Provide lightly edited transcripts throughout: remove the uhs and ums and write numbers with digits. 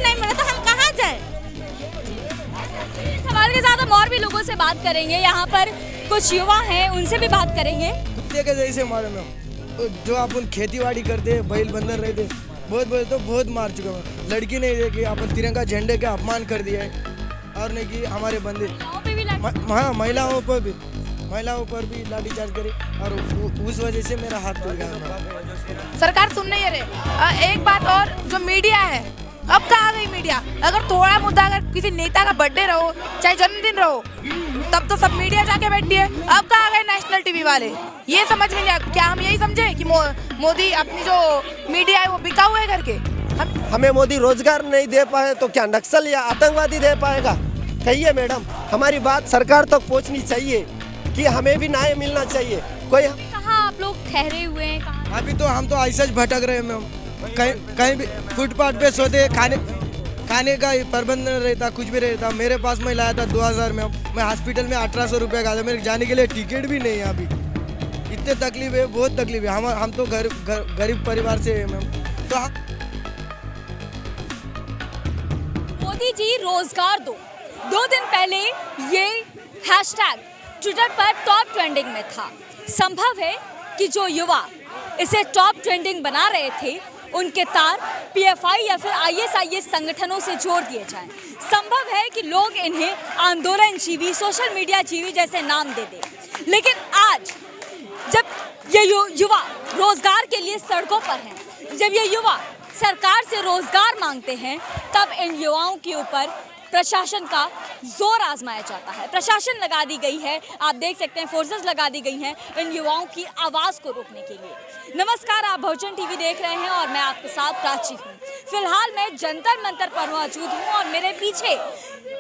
नहीं मिला तो हम कहाँ जाए। सवाल के साथ हम और भी लोगों से बात करेंगे। यहाँ पर कुछ युवा हैं, उनसे भी बात करेंगे। कुत्ते के जैसे मारे में जो अपन खेती बाड़ी करते बैल बंदर रहते बहुत मार चुका हूँ। लड़की नहीं देखी, अपन तिरंगा झंडे का अपमान कर दिया है। और नहीं कि हमारे बंदे हाँ महिलाओं पर भी लाठीचार्ज करे और उस वजह से मेरा हाथ टूट गया। सरकार सुन नहीं रहे। एक बात और, जो मीडिया है अब कहाँ गई मीडिया। अगर थोड़ा मुद्दा, अगर किसी नेता का बर्थडे रहो चाहे जन्मदिन रहो, तब तो सब मीडिया जाके बैठती है। अब कहाँ गए नेशनल टीवी वाले, ये समझ में नहीं आया। क्या हम यही समझे कि मोदी अपनी जो मीडिया है वो बिका हुआ है करके। हमें मोदी रोजगार नहीं दे पाए तो क्या नक्सल या आतंकवादी दे पाएगा? कहिए मैडम, हमारी बात सरकार तक पहुंचनी चाहिए कि हमें भी न्याय मिलना चाहिए। कोई कहाँ आप लोग ठहरे हुए हैं? कहाँ? अभी तो हम तो ऐसे भटक रहे हैं मैम। कहीं भी फुटपाथ पे सोते, खाने का प्रबंध नहीं रहता, कुछ भी रहता। मेरे पास मैं लाया था 2000 में, मैं हॉस्पिटल में 1800 रुपये का था। मेरे जाने के लिए टिकट भी नहीं है अभी। इतने तकलीफ है, बहुत तकलीफ है। हम तो गरीब परिवार से है मैम। तो मोदी जी रोजगार दो। 2 दिन पहले ये हैशटैग ट्विटर पर टॉप ट्रेंडिंग में था। संभव है कि जो युवा इसे टॉप ट्रेंडिंग बना रहे थे उनके तार पीएफआई या फिर आईएसआईएस संगठनों से जोड़ दिए जाएं। संभव है कि लोग इन्हें आंदोलन जीवी, सोशल मीडिया जीवी जैसे नाम दे दें। लेकिन आज जब ये युवा रोजगार के लिए सड़कों पर हैं, जब ये युवा सरकार से रोजगार मांगते हैं, तब इन युवाओं के ऊपर प्रशासन का जोर आजमाया जाता है। प्रशासन लगा दी गई है, आप देख सकते हैं फोर्सेस लगा दी गई हैं इन युवाओं की आवाज़ को रोकने के लिए। नमस्कार, आप बहुजन टीवी देख रहे हैं और मैं आपके साथ प्राची हूँ। फिलहाल मैं जंतर मंतर पर मौजूद हूँ और मेरे पीछे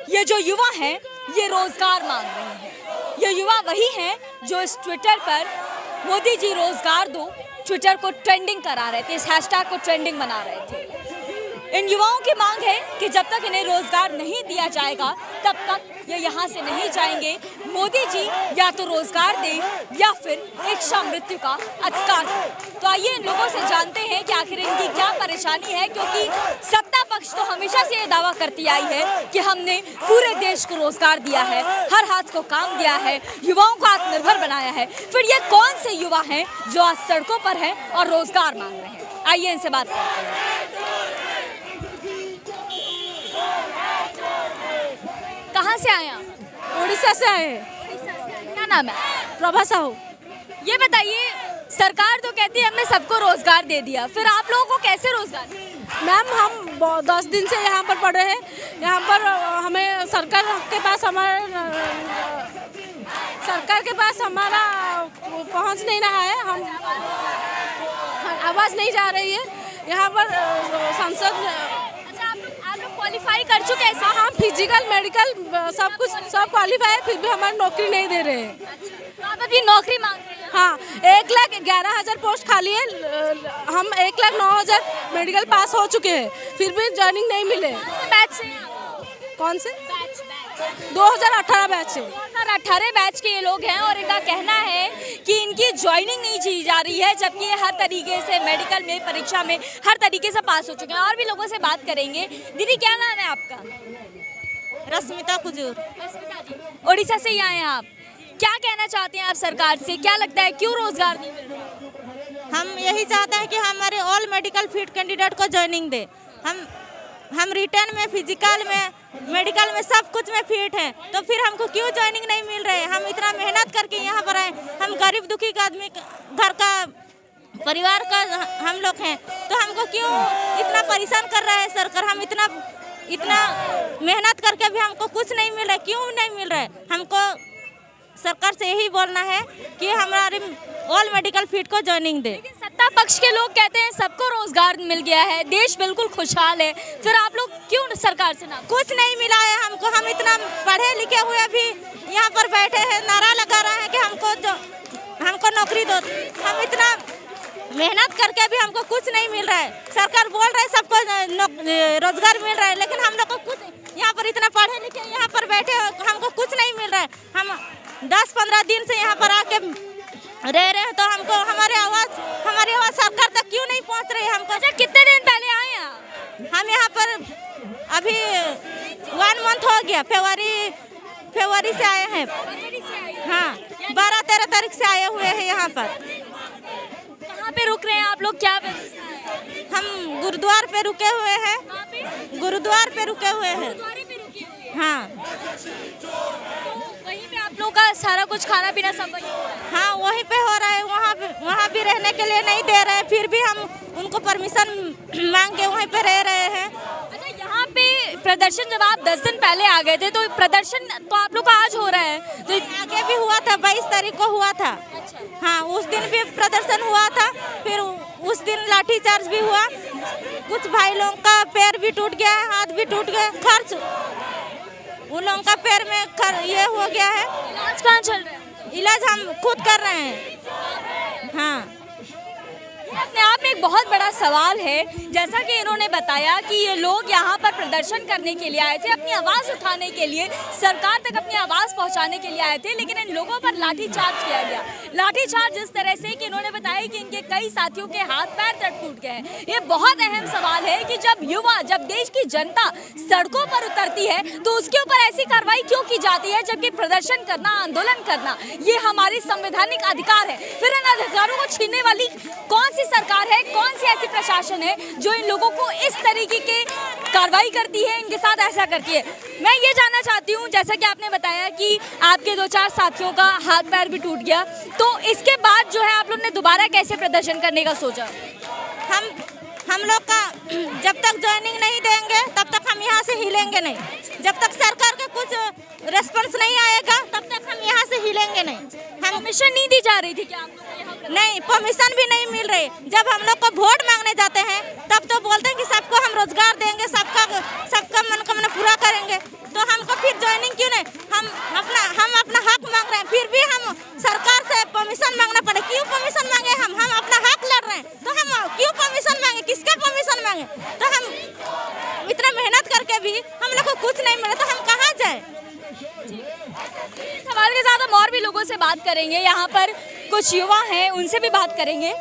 ये जो युवा हैं ये रोजगार मांग रहे हैं। ये युवा वही हैं जो इस ट्विटर पर मोदी जी रोजगार दो ट्विटर को ट्रेंडिंग करा रहे थे, इस हैशटैग को ट्रेंडिंग बना रहे थे। इन युवाओं की मांग है कि जब तक इन्हें रोजगार नहीं दिया जाएगा तब तक ये यहाँ से नहीं जाएंगे। मोदी जी या तो रोजगार दें या फिर इच्छा मृत्यु का अधिकार दें। तो आइए इन लोगों से जानते हैं कि आखिर इनकी क्या परेशानी है, क्योंकि सत्ता पक्ष तो हमेशा से ये दावा करती आई है कि हमने पूरे देश को रोजगार दिया है, हर हाथ को काम दिया है, युवाओं को आत्मनिर्भर बनाया है। फिर ये कौन से युवा हैं जो आज सड़कों पर हैं और रोजगार मांग रहे हैं? आइए इनसे बात करते हैं। कहाँ से आए आप? उड़ीसा से आए हैं। क्या नाम है? प्रभा साहू। ये बताइए, सरकार तो कहती है हमने सबको रोजगार दे दिया, फिर आप लोगों को कैसे रोजगार? मैम हम 10 दिन से यहाँ पर पड़े हैं। यहाँ पर हमें सरकार के पास हमारा पहुँच नहीं रहा है। हम आवाज़ नहीं जा रही है यहाँ पर संसद। आप लोग क्वालिफाई कर चुके हैं? हम फिजिकल मेडिकल सब कुछ सब क्वालिफाई है, फिर भी हमारी नौकरी नहीं दे रहे हैं। तो आप अपनी नौकरी मांग रहे हैं? हाँ, 1,11,000 पोस्ट खाली है। हम 1,09,000 मेडिकल पास हो चुके हैं, फिर भी ज्वाइनिंग नहीं मिले। बैच से? कौन से? 2018 बैच से। 2018 बैच के ये लोग हैं और इनका कहना है कि इनकी ज्वाइनिंग नहीं की जा रही है, जबकि ये हर तरीके से मेडिकल में, परीक्षा में हर तरीके से पास हो चुके हैं। और भी लोगों से बात करेंगे। दीदी, क्या नाम है आपका? रश्मिता कुजूर। रश्मिता जी, उड़ीसा से ही आए हैं आप। क्या कहना चाहते हैं आप सरकार से? क्या लगता है क्यों रोजगार नहीं मिल रहा? हम यही चाहते हैं कि हमारे ऑल मेडिकल फिट कैंडिडेट को ज्वाइनिंग दे। हम रिटर्न में, फिजिकल में, मेडिकल में सब कुछ में फिट हैं, तो फिर हमको क्यों ज्वाइनिंग नहीं मिल रहे? हम इतना मेहनत करके यहाँ पर आए, हम गरीब दुखी का आदमी घर का परिवार का हम लोग हैं, तो हमको क्यों इतना परेशान कर रहा है सरकार? हम इतना मेहनत करके भी हमको कुछ नहीं मिल रहा है, क्यों नहीं मिल रहा है? हमको सरकार से यही बोलना है कि हमारे ऑल मेडिकल फिट को ज्वाइनिंग दे। लेकिन सत्ता पक्ष के लोग कहते हैं सबको रोजगार मिल गया है, देश बिल्कुल खुशहाल है, फिर आप लोग क्यों सरकार से ना? कुछ नहीं मिला है हमको। हम इतना पढ़े लिखे हुए भी यहाँ पर बैठे हैं, नारा लगा रहे हैं कि हमको नौकरी दो। हम इतना मेहनत करके भी हमको कुछ नहीं मिल रहा है। सरकार बोल रहे सबको रोजगार मिल रहा है, लेकिन हम लोग को कुछ यहाँ पर इतना पढ़े लिखे यहाँ पर बैठे हमको कुछ नहीं मिल रहा है। हम 10-15 दिन से यहाँ पर आके रह रहे हैं, तो हमको हमारी आवाज़ सरकार तक क्यों नहीं पहुँच रही है? हमको कितने दिन पहले आए हैं? हम यहाँ पर अभी 1 मंथ हो गया, फरवरी से आए हैं। हाँ, 12-13 तारीख से आए हुए हैं यहाँ पर। कहाँ पे रुक रहे हैं आप लोग, क्या व्यवस्था है? हम गुरुद्वार पे रुके हुए हैं। कहाँ पे? गुरुद्वार पे रुके हुए हैं। गुरुद्वारे पे रुके हुए हैं। हाँ तो वहीं पे आप लोग का सारा कुछ खाना पीना सब वहीं हो रहा है? हाँ, वहीं पे हो रहा है। वहाँ भी रहने के लिए नहीं दे रहे हैं, फिर भी हम उनको परमिशन मांग के वहीं पे रह रहे हैं। अच्छा, यहाँ पे प्रदर्शन जब आप 10 दिन पहले आ गए थे तो प्रदर्शन तो आप लोग का आज हो रहा है, तो आगे भी हुआ था, 22 तारीख को हुआ था। हाँ, उस दिन भी प्रदर्शन हुआ था, फिर उस दिन लाठीचार्ज भी हुआ। कुछ भाई लोगों का पैर भी टूट गया है, हाथ भी टूट गया, खर्च उन लोगों का पैर में ये हो गया है। इलाज कहाँ चल रहा है? इलाज हम खुद कर रहे हैं। हाँ, अपने आप में एक बहुत बड़ा सवाल है, जैसा कि इन्होंने बताया कि ये लोग यहाँ पर प्रदर्शन करने के लिए आए थे, अपनी आवाज़ उठाने के लिए, सरकार तक अपनी आवाज़ पहुँचाने के लिए आए थे, लेकिन इन लोगों पर लाठीचार्ज किया गया। लाठीचार्ज इस तरह से कि इन्होंने बताया कि इनके कई साथियों के हाथ पैर तक टूट गए हैं। ये बहुत अहम सवाल है कि जब देश की जनता सड़कों पर उतरती है तो उसके ऊपर ऐसी कार्रवाई क्यों की जाती है, जबकि प्रदर्शन करना, आंदोलन करना ये हमारी संवैधानिक अधिकार है। फिर इन अधिकारों को छीनने वाली कौन सी सरकार है, कौन सी ऐसी प्रशासन है जो इन लोगों को इस तरीके के कार्रवाई करती है, इनके साथ ऐसा करती है? मैं ये जानना चाहती हूँ, जैसा कि आपने बताया कि आपके 2-4 साथियों का हाथ पैर भी टूट गया, तो इसके बाद जो है आप लोग ने दोबारा कैसे प्रदर्शन करने का सोचा? हम लोग का जब तक ज्वाइनिंग नहीं देंगे तब तक हम यहाँ से हिलेंगे नहीं। जब तक सरकार का कुछ रेस्पॉन्स नहीं आएगा तब तक हम यहाँ से हिलेंगे नहीं। हम परमिशन नहीं दी जा रही थी क्या आप लोग को यहाँ? नहीं, परमिशन भी नहीं मिल रही। जब हम लोग को वोट मांगने जाते हैं तब तो बोलते हैं कि सबको हम रोजगार देंगे, सबका मनोकामना पूरा करेंगे, तो हमको फिर ज्वाइनिंग क्यों नहीं? हम अपना हक मांग रहे हैं, फिर भी हम सरकार से परमिशन मांगना पड़े। क्यों परमिशन मांगे? हम अपना हक लड़ रहे हैं तो हम क्यों परमिशन मांगे? किसका परमिशन मांगे? तो हम इतना मेहनत करके भी हम लोग को कुछ नहीं मिला तो हम कहाँ जाए? सवाल के साथ हम और भी लोगों से बात करेंगे, यहाँ पर कुछ युवा हैं, उनसे भी बात करेंगे।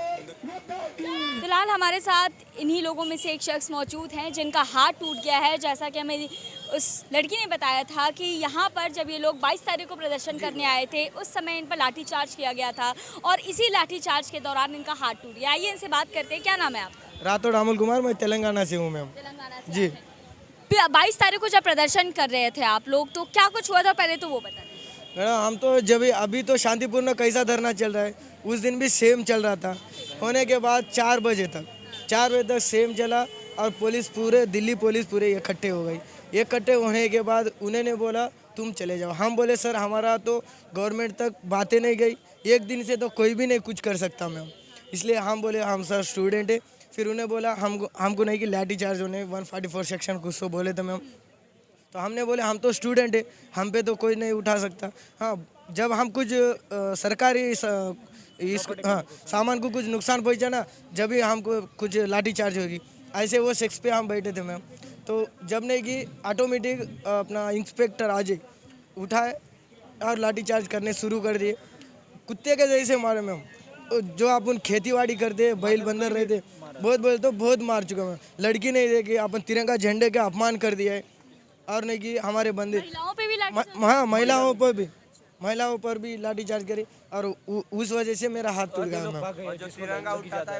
फिलहाल हमारे साथ इन्हीं लोगों में से एक शख्स मौजूद हैं जिनका हाथ टूट गया है। जैसा कि हमें उस लड़की ने बताया था कि यहाँ पर जब ये लोग 22 तारीख को प्रदर्शन करने आए थे उस समय इन पर लाठीचार्ज किया गया था और इसी लाठीचार्ज के दौरान इनका हाथ टूट गया। आइए इनसे बात करते हैं। क्या नाम है आपका? राठौड़ अमल कुमार, मैं तेलंगाना से हूँ मैम। तेलंगाना से जी। 22 तारीख को जब प्रदर्शन कर रहे थे आप लोग, तो क्या कुछ हुआ था पहले तो वो बता दें। मैडम, हम तो अभी तो शांतिपूर्ण कैसा धरना चल रहा है, उस दिन भी सेम चल रहा था। होने के बाद 4 बजे तक सेम चला और दिल्ली पुलिस पूरे इकट्ठे हो गई। इकट्ठे होने के बाद उन्होंने बोला तुम चले जाओ। हम बोले सर हमारा तो गवर्नमेंट तक बातें नहीं गई, एक दिन से तो कोई भी नहीं कुछ कर सकता मैम, इसलिए हम बोले हम सर स्टूडेंट है। फिर उन्हें बोला हमको नहीं कि लाठी चार्ज होने 144 सेक्शन कुछ तो बोले थे मैम, तो हमने बोले हम तो स्टूडेंट है, हम पे तो कोई नहीं उठा सकता। हाँ, जब हम कुछ सरकारी सामान को कुछ नुकसान पहुंचा ना, जब भी हमको कुछ लाठी चार्ज होगी। ऐसे वो सेक्स पे हम बैठे थे मैम, तो जब नहीं कि ऑटोमेटिक अपना इंस्पेक्टर आ जाए उठाए और लाठी चार्ज करने शुरू कर दिए, कुत्ते के जैसे मारे मैम। जो अपन खेती करते बैल बंदर रहते बहुत मार चुका मैं। लड़की नहीं देखे अपन तिरंगा झंडे का अपमान कर दिया है, और नहीं कि हमारे बंदे महिलाओं पे भी हाँ महिलाओं पर भी लाठी चार्ज करी और उस वजह से मेरा हाथ टूट गया मैम।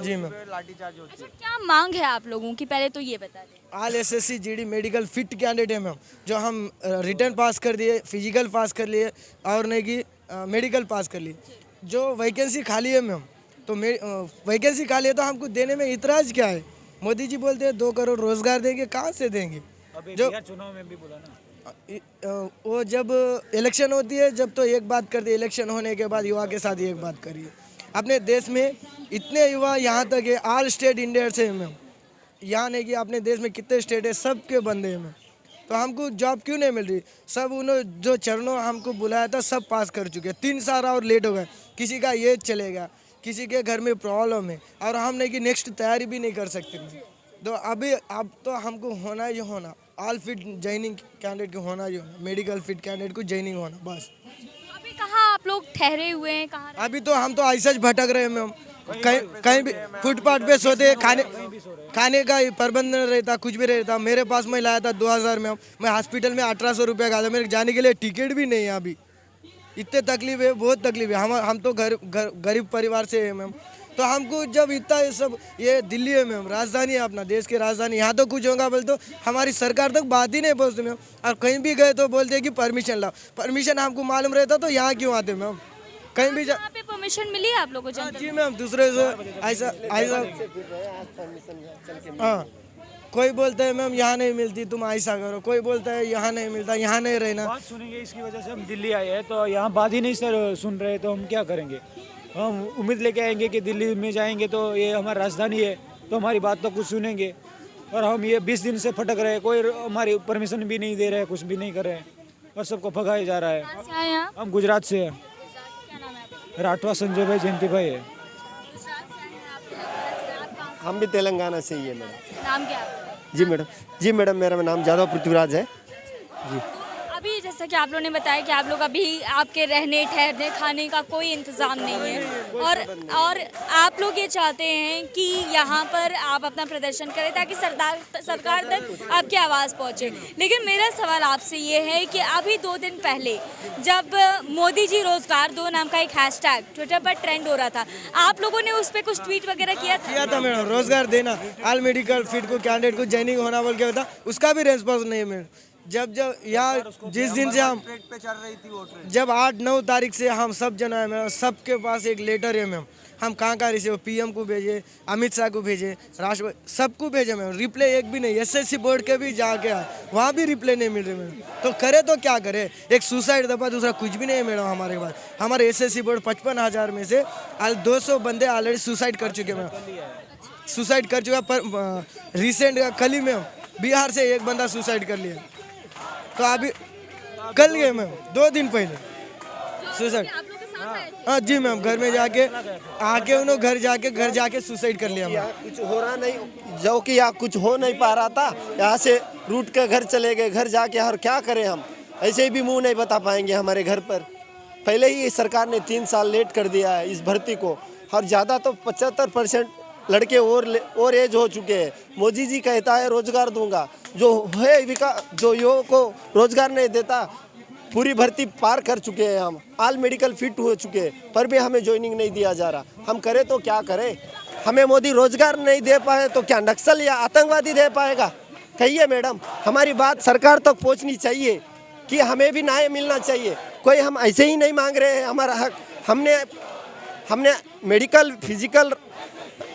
जी मैम। अच्छा, क्या मांग है आप लोगों की, पहले तो ये बता दें। All SSC GD medical fit candidate है मैम, जो हम रिटर्न पास कर दिए, फिजिकल पास कर लिए और नहीं कि मेडिकल पास कर लिए। जो वैकेंसी खाली है मैम, तो वैकेंसी खाली है तो हमको देने में इतराज़ क्या है? मोदी जी बोलते हैं 2 करोड़ रोजगार देंगे, कहाँ से देंगे? जो चुनाव में भी बोला ना, वो जब इलेक्शन होती है जब तो एक बात करते, इलेक्शन होने के बाद युवा के साथ एक बात करिए। अपने देश में इतने युवा यहाँ तक है, ऑल स्टेट इंडिया से मैम, यहाँ नहीं कि अपने देश में कितने स्टेट है सबके बंदे हैं मैम, तो हमको जॉब क्यों नहीं मिल रही? सब उन्होंने जो चरणों हमको बुलाया था सब पास कर चुके, 3 साल और लेट हो गए। किसी का ये चलेगा, किसी के घर में प्रॉब्लम है और हम नहीं कि नेक्स्ट तैयारी भी नहीं कर सकते। तो अब तो हमको होना ही होना, ऑल फिट जॉइनिंग कैंडिडेट को होना ही होना, मेडिकल फिट कैंडिडेट को जॉइनिंग होना बस। अभी कहाँ आप लोग ठहरे हुए हैं, कहाँ? अभी तो हम तो ऐसा ही भटक रहे हैं मैम, कहीं भी फुटपाथ पे सोते, खाने का प्रबंध नहीं रहता, कुछ भी रहता। मेरे पास मैं लाया था 2000 में, मैं हॉस्पिटल में 1800 रुपये का था, मेरे जाने के लिए टिकट भी नहीं है अभी। इतने तकलीफ है, बहुत तकलीफ है। हम तो गरीब परिवार से है मैम, तो हमको जब इतना ये सब, ये दिल्ली है मैम, राजधानी है अपना देश की राजधानी, यहाँ तो कुछ होगा बोल तो हमारी सरकार तक बात ही नहीं पहुँचती मैम। और कहीं भी गए तो बोलते हैं कि परमिशन लाओ, परमिशन हमको मालूम रहता तो यहाँ क्यों आते मैम? कहीं भी यहाँ पे परमिशन मिली है आप लोगों को? जी मैम, दूसरे से ऐसा हाँ, कोई बोलता है मैम यहाँ नहीं मिलती, तुम ऐसा करो, कोई बोलता है यहाँ नहीं मिलता, यहाँ नहीं रहना। बात सुनेंगे, इसकी वजह से हम दिल्ली आए हैं, तो यहाँ बात ही नहीं सर सुन रहे, तो हम क्या करेंगे? हम उम्मीद लेके आएंगे कि दिल्ली में जाएंगे तो ये हमारी राजधानी है, तो हमारी बात तो कुछ सुनेंगे। और हम ये 20 दिन से भटक रहे हैं, कोई हमारी परमिशन भी नहीं दे रहे हैं, कुछ भी नहीं कर रहे हैं, और सबको भगाया जा रहा है। कहाँ से आए हैं आप? हम गुजरात से हैं। क्या नाम है आपका? राठवा संजय भाई, जयंती भाई है। गुजरात से आए हैं आप? हम भी तेलंगाना से ही है मैडम। नाम क्या है आपका? जी मैडम मेरा नाम जादव पृथ्वीराज है जी। अभी जैसा कि आप लोगों ने बताया कि आप लोग अभी आपके रहने ठहरने खाने का कोई इंतज़ाम नहीं है, और आप लोग ये चाहते हैं कि यहाँ पर आप अपना प्रदर्शन करें ताकि सरकार तक आपकी आवाज़ पहुँचे। लेकिन मेरा सवाल आपसे ये है कि अभी 2 दिन पहले जब मोदी जी रोजगार दो नाम का एक हैशटैग ट्विटर पर ट्रेंड हो रहा था, आप लोगों ने उस पर कुछ ट्वीट वगैरह किया था? मैडम, रोजगार देना, ऑल मेडिकल फील्ड को कैंडिडेट को ज्वाइनिंग होना बोल के था, उसका भी रेस्पॉन्स नहीं है मैडम। जब यहाँ जिस दिन से हम जब 8-9 तारीख से हम सब जन आए मैम, सबके पास एक लेटर है मैम, हम कहाँ रिसीव, पीएम को भेजे, अमित शाह को भेजे, राष्ट्रपति सबको भेजे मैम, रिप्लाई एक भी नहीं। एसएससी बोर्ड के भी जाके आए, वहाँ भी रिप्लाई नहीं मिल रही मैडम। तो करे तो क्या करे? एक सुसाइड दफा, दूसरा कुछ भी नहीं है मैडम हमारे पास। हमारे एसएससी बोर्ड 55,000 में से 200 बंदे ऑलरेडी सुसाइड कर चुके मैम, सुसाइड कर चुका। पर रिसेंट कल ही मैम बिहार से एक बंदा सुसाइड कर लिया, तो अभी कल गए मैम 2 दिन पहले सुसाइड। आप लोग के साथ आए थे? हाँ जी मैम, घर में जाके आके उन्होंने घर जाके सुसाइड कर लिया मैम। यहाँ कुछ हो रहा नहीं, जो कि यहाँ कुछ हो नहीं पा रहा था, यहाँ से रूट के घर चले गए, घर जाके और क्या करें हम? ऐसे भी मुंह नहीं बता पाएंगे हमारे घर पर। पहले ही सरकार ने 3 साल लेट कर दिया है इस भर्ती को, और ज़्यादा तो 75% लड़के और एज हो चुके हैं। मोदी जी कहता है रोजगार दूंगा, जो है जो युवाओं को रोजगार नहीं देता। पूरी भर्ती पार कर चुके हैं हम, ऑल मेडिकल फिट हो चुके हैं, पर भी हमें ज्वाइनिंग नहीं दिया जा रहा। हम करें तो क्या करें? हमें मोदी रोजगार नहीं दे पाए तो क्या नक्सल या आतंकवादी दे पाएगा? कहिए मैडम, हमारी बात सरकार तक पहुंचनी चाहिए कि हमें भी न्याय मिलना चाहिए। कोई हम ऐसे ही नहीं मांग रहे हैं हमारा हक। हमने मेडिकल फिजिकल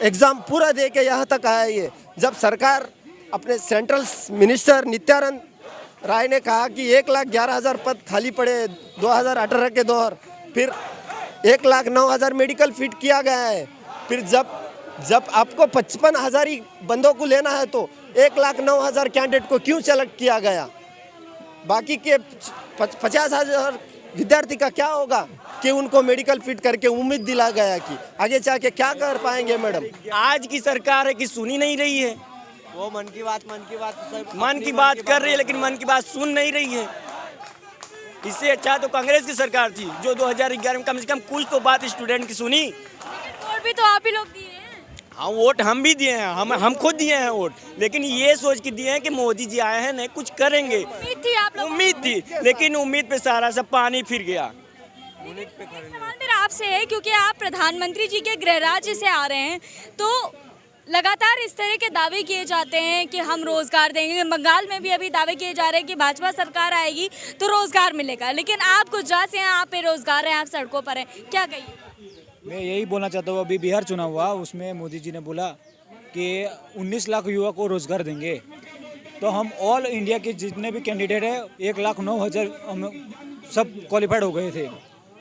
एग्ज़ाम पूरा दे के यहाँ तक आया है। जब सरकार अपने सेंट्रल मिनिस्टर नित्यानंद राय ने कहा कि 1,11,000 पद खाली पड़े 2018 के दौर, फिर 1,09,000 मेडिकल फिट किया गया है। फिर जब आपको 55,000 ही बंदों को लेना है तो 1,09,000 कैंडिडेट को क्यों सेलेक्ट किया गया? बाकी के 50,000 विद्यार्थी का क्या होगा कि उनको मेडिकल फिट करके उम्मीद दिला गया कि आगे जाके क्या कर पाएंगे मैडम? आज की सरकार है कि सुनी नहीं रही है, वो मन की बात मन की बात कर रही है लेकिन मन की बात सुन नहीं रही है। इससे अच्छा तो कांग्रेस की सरकार थी जो 2011 में कम से कम कुछ तो बात स्टूडेंट की सुनी। लेकिन वोट भी तो आप ही लोग दिए हैं। हाँ, वोट हम भी दिए हैं, हम खुद दिए हैं वोट, लेकिन ये सोच के दिए हैं कि मोदी जी आए हैं, नहीं कुछ करेंगे। उम्मीद थी आप लोगों को? उम्मीद थी, लेकिन उम्मीद पे सारा सब पानी फिर गया। सवाल मेरा आपसे है, क्योंकि आप प्रधानमंत्री जी के गृह राज्य से आ रहे हैं, तो लगातार इस तरह के दावे किए जाते हैं कि हम रोजगार देंगे। बंगाल में भी अभी दावे किए जा रहे हैं कि भाजपा सरकार आएगी तो रोजगार मिलेगा, लेकिन आप गुजरात से हैं, आप बेरोजगार हैं, आप सड़कों पर हैं, क्या कहिए? मैं यही बोलना चाहता हूँ, अभी बिहार चुनाव हुआ, उसमें मोदी जी ने बोला कि 19 लाख युवा को रोजगार देंगे। तो हम ऑल इंडिया के जितने भी कैंडिडेट हैं 1,09,000 हम सब क्वालिफाइड हो गए थे,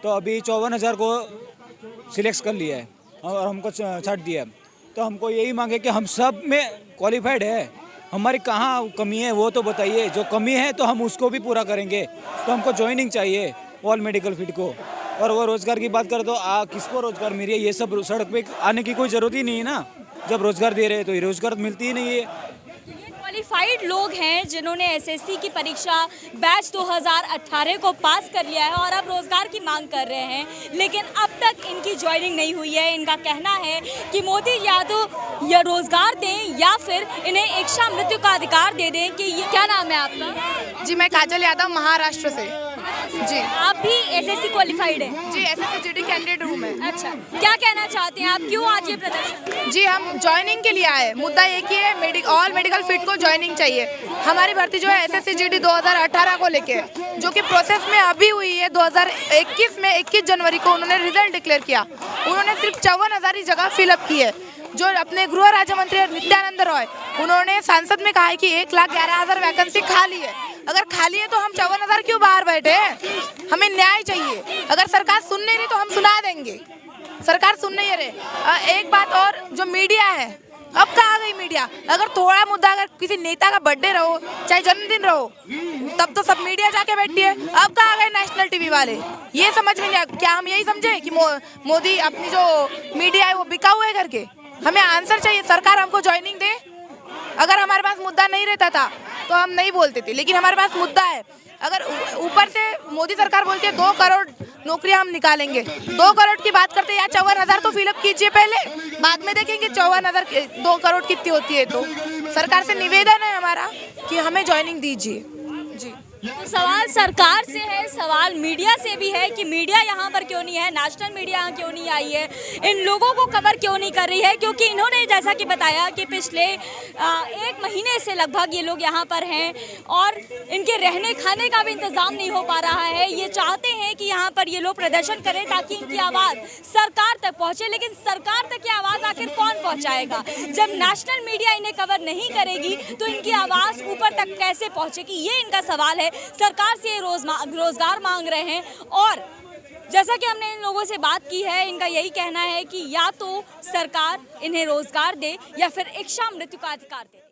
तो अभी 54,000 को सिलेक्ट कर लिया है और हमको छाट दिया है। तो हमको यही मांगे कि हम सब में क्वालिफाइड है, हमारी कहाँ कमी है वो तो बताइए। जो कमी है तो हम उसको भी पूरा करेंगे। तो हमको ज्वाइनिंग चाहिए ऑल मेडिकल फील्ड को। और वो रोज़गार की बात करें तो किसको रोज़गार मिल रही है? ये सब सड़क पे आने की कोई ज़रूरत ही नहीं है ना। जब रोज़गार दे रहे हैं तो ये रोज़गार मिलती ही नहीं है। क्वालिफाइड लोग हैं जिन्होंने एसएससी की परीक्षा बैच 2018 को पास कर लिया है और अब रोजगार की मांग कर रहे हैं, लेकिन अब तक इनकी ज्वाइनिंग नहीं हुई है। इनका कहना है कि मोदी या तो या रोजगार दें या फिर इन्हें इच्छा मृत्यु का अधिकार दे दें। कि ये क्या नाम है आपका? जी मैं काजल यादव महाराष्ट्र से। जी आप भी एसएससी क्वालिफाइड हैं? जी एसएससी जीडी कैंडिडेट हूँ मैं। अच्छा, क्या कहना चाहते हैं आप, क्यों आज ये प्रदर्शन? जी हम ज्वाइनिंग के लिए आए, मुद्दा एक ही है, ऑल मेडिकल फील्ड को ज्वाइनिंग चाहिए। हमारी भर्ती जो है एसएससी जीडी 2018 को लेके, जो कि प्रोसेस में अभी हुई है। 2021 में 21 जनवरी को उन्होंने रिजल्ट डिक्लेयर किया। उन्होंने सिर्फ 54,000 ही जगह फिलअप की है। जो अपने गृह राज्य मंत्री नित्यानंद रॉय, उन्होंने सांसद में कहा है कि 1,11,000 वैकेंसी खाली है। अगर खाली है तो हम 54,000 क्यों बाहर बैठे हैं? हमें न्याय चाहिए। अगर सरकार सुन नहीं रही तो हम सुना देंगे। सरकार सुन नहीं रही। एक बात और, जो मीडिया है, अब कहाँ गई मीडिया? अगर थोड़ा मुद्दा, अगर किसी नेता का बर्थडे रहो चाहे जन्मदिन रहो, तब तो सब मीडिया जाके बैठती है। अब कहाँ गए नेशनल टीवी वाले? ये समझ में नहीं आया। क्या हम यही समझे कि मोदी अपनी जो मीडिया है वो बिका हुआ है करके? हमें आंसर चाहिए। सरकार हमको ज्वाइनिंग दे। अगर हमारे पास मुद्दा नहीं रहता था तो हम नहीं बोलते थे, लेकिन हमारे पास मुद्दा है। अगर ऊपर से मोदी सरकार बोलती है 2 करोड़ नौकरियां हम निकालेंगे, 2 करोड़ की बात करते हैं, या 54,000 तो फिलअप कीजिए पहले, बाद में देखेंगे 54,000 2 करोड़ कितनी होती है। तो सरकार से निवेदन है हमारा कि हमें ज्वाइनिंग दीजिए। जी तो सवाल सरकार से है, सवाल मीडिया से भी है कि मीडिया यहाँ पर क्यों नहीं है, नेशनल मीडिया यहाँ क्यों नहीं आई है, इन लोगों को कवर क्यों नहीं कर रही है। क्योंकि इन्होंने जैसा कि बताया कि पिछले 1 महीने से लगभग ये लोग यहाँ पर हैं और इनके रहने खाने का भी इंतज़ाम नहीं हो पा रहा है। ये चाहते हैं कि यहाँ पर ये लोग प्रदर्शन करें ताकि इनकी आवाज़ सरकार तक पहुँचे, लेकिन सरकार तक ये आवाज़ आखिर कौन पहुँचाएगा? जब नेशनल मीडिया इन्हें कवर नहीं करेगी तो इनकी आवाज़ ऊपर तक कैसे पहुँचेगी? ये इनका सवाल है। सरकार से ये रोजगार मांग रहे हैं और जैसा कि हमने इन लोगों से बात की है, इनका यही कहना है कि या तो सरकार इन्हें रोजगार दे या फिर इच्छा मृत्यु का अधिकार दे।